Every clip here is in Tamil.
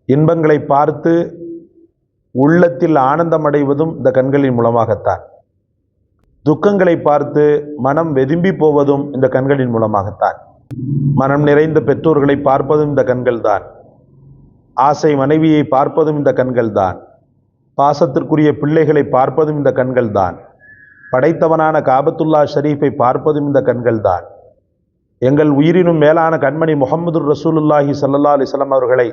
இன்பங்களை பார்த்து உள்ளத்தில் ஆனந்தம் அடைவதும் இந்த கண்களின் மூலமாகத்தான். துக்கங்களை பார்த்து மனம் வெதும்பி போவதும் இந்த கண்களின் மூலமாகத்தான். மனம் நிறைந்த பெற்றோர்களை பார்ப்பதும் இந்த கண்கள் தான். ஆசை மனைவியை பார்ப்பதும் இந்த கண்கள் தான். பாசத்திற்குரிய பிள்ளைகளை பார்ப்பதும் இந்த கண்கள் தான். படைத்தவனான காபத்துல்லா ஷரீஃபை பார்ப்பதும் இந்த கண்கள் தான். எங்கள் உயிரினும் மேலான கண்மணி முஹம்மது ரசூலுல்லாஹி ஸல்லல்லாஹு அலைஹி வஸல்லம் அவர்களை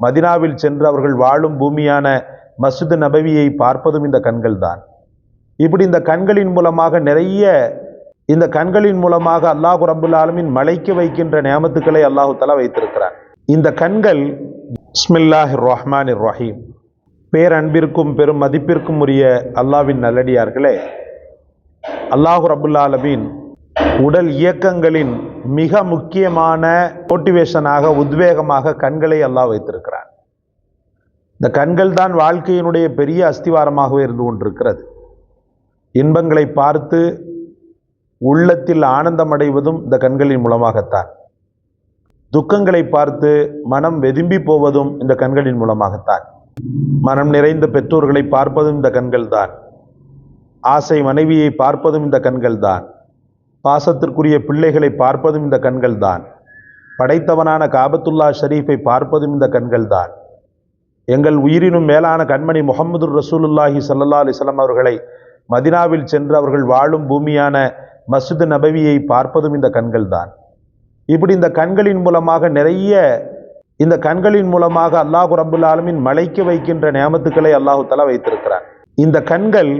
மதினாவில் சென்று அவர்கள் வாழும் பூமியான மஸ்ஜித் நபவியை பார்ப்பதும் இந்த கண்கள் தான். இப்படி இந்த கண்களின் மூலமாக அல்லாஹ் ரப்புல் ஆலமீன் மலைக்க வைக்கின்ற நியாமத்துக்களை அல்லாஹு தஆலா வைத்திருக்கிறார். இந்த கண்கள் பிஸ்மில்லாஹிர் ரஹ்மானிர் ரஹீம். பேரன்பிற்கும் பெரும் மதிப்பிற்கும் உரிய அல்லாஹ்வின் நல்லடியார்களே, அல்லாஹ் ரப்புல் ஆலமீன் உடல் இயக்கங்களின் மிக முக்கியமான மோட்டிவேஷனாக, உத்வேகமாக கண்களை அல்லாஹ் வைத்திருக்கிறான். இந்த கண்கள் தான் வாழ்க்கையினுடைய பெரிய அஸ்திவாரமாகவே இருந்து கொண்டிருக்கிறது. இன்பங்களை பார்த்து உள்ளத்தில் ஆனந்தம் அடைவதும் இந்த கண்களின் மூலமாகத்தான். துக்கங்களை பார்த்து மனம் வெதும்பி போவதும் இந்த கண்களின் மூலமாகத்தான். மனம் நிறைந்த பெற்றோர்களை பார்ப்பதும் இந்த கண்கள் தான். ஆசை மனைவியை பார்ப்பதும் இந்த கண்கள் தான். பாசத்திற்குரிய பிள்ளைகளை பார்ப்பதும் இந்த கண்கள் தான். படைத்தவனான காபத்துல்லா ஷரீஃபை பார்ப்பதும் இந்த கண்கள் தான். எங்கள் உயிரினும் மேலான கண்மணி முஹம்மது ரசூலுல்லாஹி ஸல்லல்லாஹு அலைஹி வஸல்லம் அவர்களை மதினாவில் சென்று அவர்கள் வாழும் பூமியான மஸ்ஜித் நபவியை பார்ப்பதும் இந்த கண்கள் தான். இப்படி இந்த கண்களின் மூலமாக அல்லாஹ் ரப்புல் ஆலமீன் மலைக்க வைக்கின்ற நியாமத்துக்களை அல்லாஹு தஆலா வைத்திருக்கிறார். இந்த கண்கள்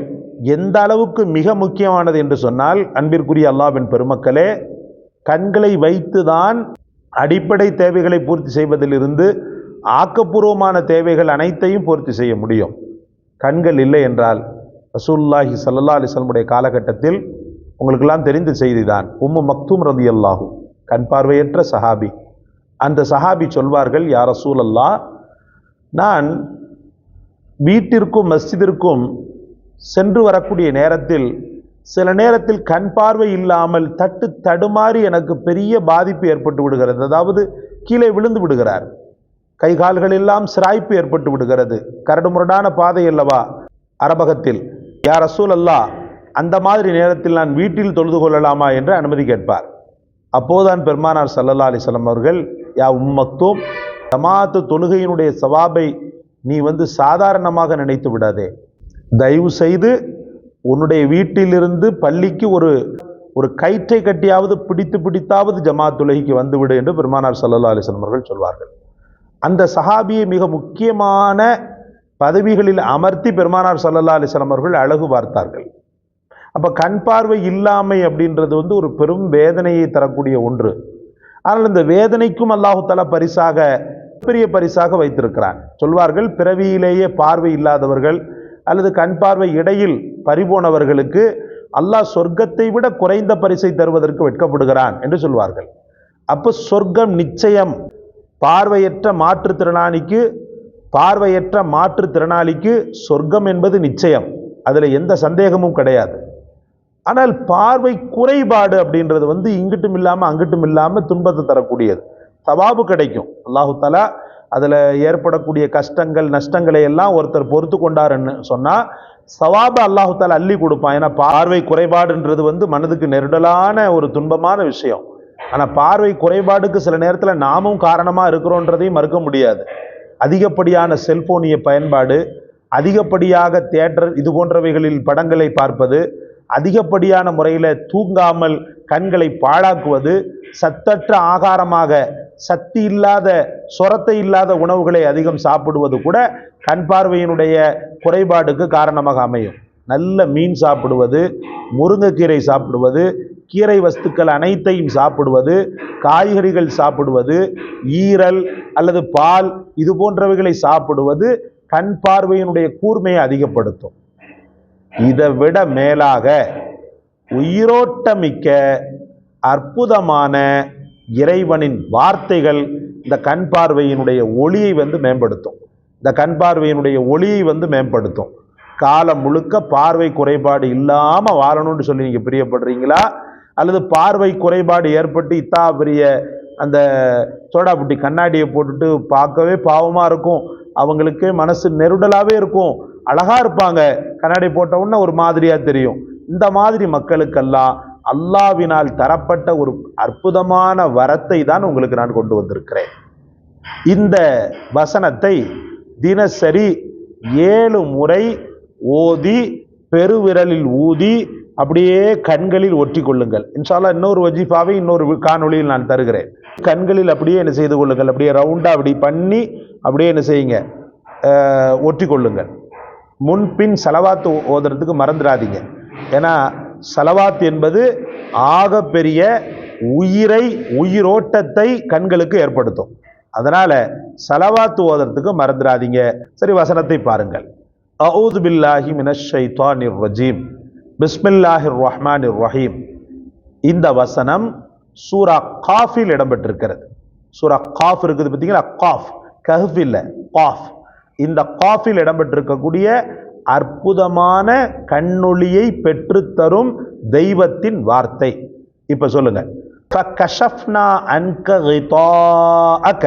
எந்த அளவுக்கு மிக முக்கியமானது என்று சொன்னால், அன்பிற்குரிய அல்லாஹ்வின் பெருமக்களே, கண்களை வைத்துதான் அடிப்படை தேவைகளை பூர்த்தி செய்வதிலிருந்து ஆக்கப்பூர்வமான தேவைகள் அனைத்தையும் பூர்த்தி செய்ய முடியும். கண்கள் இல்லை என்றால், ரசூலுல்லாஹி ஸல்லல்லாஹு அலைஹி வஸல்லம் உடைய காலகட்டத்தில் உங்களுக்கெல்லாம் தெரிந்த செய்திதான். உம்மு மக்தூம் ரலியல்லாஹு, கண் பார்வையற்ற சஹாபி. அந்த சஹாபி சொல்வார்கள், யா ரசூலல்லாஹ், நான் வீட்டிற்கும் மஸ்ஜிதிற்கும் சென்று வரக்கூடிய நேரத்தில் சில நேரத்தில் கண் பார்வை இல்லாமல் தடுமாறி எனக்கு பெரிய பாதிப்பு ஏற்பட்டு விடுகிறது. அதாவது கீழே விழுந்து விடுகிறார். கை கால்கள் எல்லாம் சிராய்ப்பு ஏற்பட்டு விடுகிறது. கரடுமுரடான பாதை அல்லவா அரபகத்தில். யா ரசூலல்லாஹ், அந்த மாதிரி நேரத்தில் நான் வீட்டில் தொழுது கொள்ளலாமா என்று அனுமதி கேட்பார். அப்போதுதான் பெருமானார் ஸல்லல்லாஹு அலைஹி வஸல்லம் அவர்கள், யா உம்மக்தூம், ஜமாஅத்து தொழுகையினுடைய சவாபை நீ சாதாரணமாக நினைத்து விடாதே. தயவு செய்து உன்னுடைய வீட்டிலிருந்து பள்ளிக்கு ஒரு கயிற்றை கட்டியாவது பிடித்தாவது ஜமாஅத் தொழுகைக்கு வந்துவிடு என்று பெருமானார் ஸல்லல்லாஹு அலைஹி வஸல்லம் அவர்கள் சொல்வார்கள். அந்த சஹாபியை மிக முக்கியமான பதவிகளில் அமர்த்தி பெருமானார் ஸல்லல்லாஹு அலைஹி வஸல்லம் அவர்கள் அழகு பார்த்தார்கள். அப்ப கண் பார்வை இல்லாமை அப்படின்றது ஒரு பெரும் வேதனையை தரக்கூடிய ஒன்று. ஆனால் இந்த வேதனைக்கும் அல்லாஹு தஆலா பெரிய பரிசாக வைத்திருக்கிறான். சொல்வார்கள், பிறவியிலேயே பார்வை இல்லாதவர்கள் அல்லது கண் பார்வை இடையில் பறிபோனவர்களுக்கு அல்லாஹ் சொர்க்கத்தை விட குறைந்த பரிசை தருவதற்கு வெட்கப்படுகிறான் என்று சொல்வார்கள். அப்ப சொர்க்கம் நிச்சயம். பார்வையற்ற மாற்றுத்திறனாளிக்கு சொர்க்கம் என்பது நிச்சயம். அதுல எந்த சந்தேகமும் கிடையாது. ஆனால் பார்வை குறைபாடு அப்படின்றது இங்கிட்டும் இல்லாம அங்கிட்டும் இல்லாம துன்பத்தை தரக்கூடியது. சவாபு கிடைக்கும். அல்லாஹு தஆலா அதுல ஏற்படக்கூடிய கஷ்டங்கள் நஷ்டங்களை எல்லாம் ஒருத்தர் பொறுத்து கொண்டாருன்னு சொன்னா சவாபை அல்லாஹு தஆலா அள்ளி கொடுப்பான். ஏன்னா பார்வை குறைபாடுன்றது மனதுக்கு நெருடலான ஒரு துன்பமான விஷயம். ஆனா பார்வை குறைபாடுக்கு சில நேரத்துல நாமும் காரணமா இருக்கிறோன்றதையும் மறுக்க முடியாது. அதிகப்படியான செல்போனிய பயன்பாடு, அதிகப்படியாக தியேட்டர் இது போன்றவைகளில் படங்களை பார்ப்பது, அதிகப்படியான முறையில தூங்காமல் கண்களை பாழாக்குவது, சத்தற்ற ஆகாரமாக சக்தி இல்லாத சொரத்தை இல்லாத உணவுகளை அதிகம் சாப்பிடுவது கூட கண் பார்வையினுடைய குறைபாடுக்கு காரணமாக அமையும். நல்ல மீன் சாப்பிடுவது, முருங்கைக்கீரை சாப்பிடுவது, கீரை வஸ்துக்கள் அனைத்தையும் சாப்பிடுவது, காய்கறிகள் சாப்பிடுவது, ஈரல் அல்லது பால் இது போன்றவைகளை சாப்பிடுவது கண் பார்வையினுடைய கூர்மையை அதிகப்படுத்தும். இதை விட மேலாக உயிரோட்டமிக்க அற்புதமான இறைவனின் வார்த்தைகள் இந்த கண் பார்வையினுடைய ஒளியை மேம்படுத்தும். இந்த கண் பார்வையினுடைய ஒளியை மேம்படுத்தும். காலம் முழுக்க பார்வை குறைபாடு இல்லாம வாழணும்னு சொல்லி நீங்க பிரியப்படுறீங்களா? அல்லது பார்வை குறைபாடு ஏற்பட்டு பெரிய அந்த சோடாபுட்டி கண்ணாடியை போட்டுட்டு பார்க்கவே பாவமாக இருக்கும், அவங்களுக்கு மனசு நெருடலாகவே இருக்கும், அழகாக இருப்பாங்க, கண்ணாடி போட்ட உடனே ஒரு மாதிரியாக தெரியும். இந்த மாதிரி மக்களுக்கெல்லாம் அல்லாஹ்வினால் தரப்பட்ட ஒரு அற்புதமான வரத்தை தான் உங்களுக்கு நான் கொண்டு வந்திருக்கிறேன். இந்த வசனத்தை தினசரி 7 முறை ஓதி பெருவிரலில் ஊதி அப்படியே கண்களில் ஒட்டி கொள்ளுங்கள். இன்ஷா அல்லாஹ் இன்னொரு வஜீஃபாவை இன்னொரு காணொளியில் நான் தருகிறேன். கண்களில் அப்படியே என்ன செய்து கொள்ளுங்கள், அப்படியே ரவுண்டா அப்படி பண்ணி அப்படியே என்ன செய்யுங்க, ஒட்டி கொள்ளுங்கள். முன்பின் சலவாத்து ஓதுறதுக்கு மறந்துடாதீங்க. ஏன்னா சலவாத் என்பது ஆக பெரிய உயிரோட்டத்தை கண்களுக்கு ஏற்படுத்தும். அதனால சலவாத்து ஓதுறதுக்கு மறந்துடாதீங்க. சரி, வசனத்தை பாருங்கள். அஊது பில்லாஹி மினஷ் ஷைத்தானிர் ரஜீம், பிஸ்மில்லாஹிர் ரஹ்மானிர் ரஹீம். இந்த வசனம் சூரா காஃபில் இடம்பெற்றிருக்கிறது. சூரா காஃப் இருக்குது பார்த்தீங்களா, காஃப், கஹ்ஃப் இல்ல, காஃப். இந்த காஃபில் இடம்பெற்றிருக்கக்கூடிய அற்புதமான கண்ணொளியை பெற்றுத்தரும் தெய்வத்தின் வார்த்தை. இப்ப சொல்லுங்க. ஃபகஷஃப்னா அன்க கிதாஅக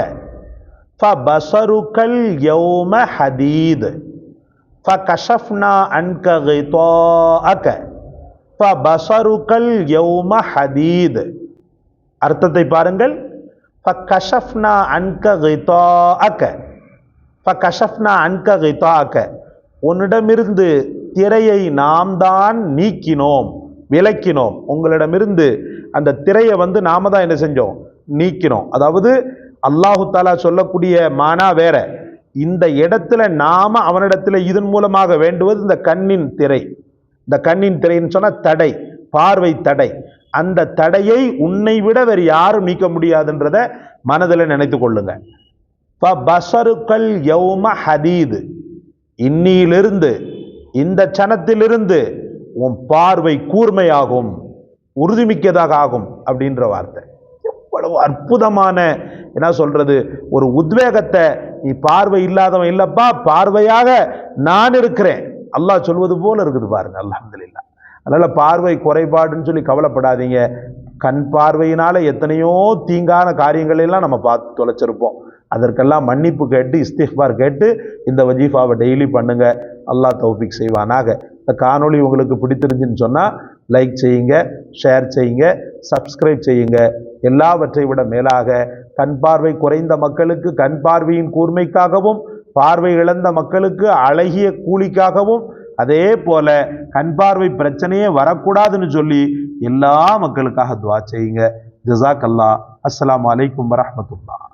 ஃபபஸருகல் யௌம ஹதீத். ஃபகஷஃப்னா அன்க கிதாஅக ஃபபஸருகல் யௌம ஹதீத். அர்த்தத்தை பாருங்கள். ஃபகஷஃப்னா அன்க கிதாஅக ஃபகஷஃப்னா அன்க கிதாஅக, உன்னிடமிருந்து திரையை நாம் தான் நீக்கினோம், விலக்கினோம். உங்களிடமிருந்து அந்த திரையை நாம தான் என்ன செஞ்சோம், நீக்கினோம். அதாவது அல்லாஹு தாலா சொல்லக்கூடிய மானா வேற. இந்த இடத்துல நாம அவனிடத்துல இதன் மூலமாக வேண்டுவது இந்த கண்ணின் திரை. இந்த கண்ணின் திரைன்னு சொன்னா தடை, பார்வை தடை. அந்த தடையை உன்னை விட வேறு யாரும் நீக்க முடியாதுன்றத மனதில் நினைத்து கொள்ளுங்க. ஃபபஸருகல் யௌம ஹதீத், இன்னிலிருந்து, இந்த சனத்திலிருந்து உன் பார்வை கூர்மையாகும், உறுதிமிக்கதாக ஆகும் அப்படின்ற வார்த்தை. எவ்வளவு அற்புதமான, என்ன சொல்றது, ஒரு உத்வேகத்தை. நீ பார்வை இல்லாதவன் இல்லப்பா, பார்வையாக நான் இருக்கிறேன், அல்லாஹ் சொல்வது போல இருக்குது பாருங்க. அல்ஹம்துலில்லாஹ். அதனால பார்வை குறைபாடுன்னு சொல்லி கவலைப்படாதீங்க. கண் பார்வையினால எத்தனையோ தீங்கான காரியங்கள் எல்லாம் நம்ம பார்த்து தொலைச்சிருப்போம். அதற்கெல்லாம் மன்னிப்பு கேட்டு இஸ்திக்பார் கேட்டு இந்த வஜீஃபாவை டெய்லி பண்ணுங்க. அல்லாஹ் தௌஃபீக் செய்வானாக. இந்த காணொளி உங்களுக்கு பிடித்திருந்துன்னு சொன்னால் லைக் செய்யுங்க, ஷேர் செய்யுங்க, சப்ஸ்கிரைப் செய்யுங்க. எல்லாவற்றை விட மேலாக கண் பார்வை குறைந்த மக்களுக்கு கண் பார்வையின் கூர்மைக்காகவும், பார்வை இழந்த மக்களுக்கு அழகிய கூலிக்காகவும், அதே போல கண் பார்வை பிரச்சனையே வரக்கூடாதுன்னு சொல்லி எல்லா மக்களுக்காக துஆ செய்யுங்க. ஜஸாக்கல்லாஹ். அஸ்ஸலாமு அலைக்கும் வரஹ்மத்துல்லாஹ்.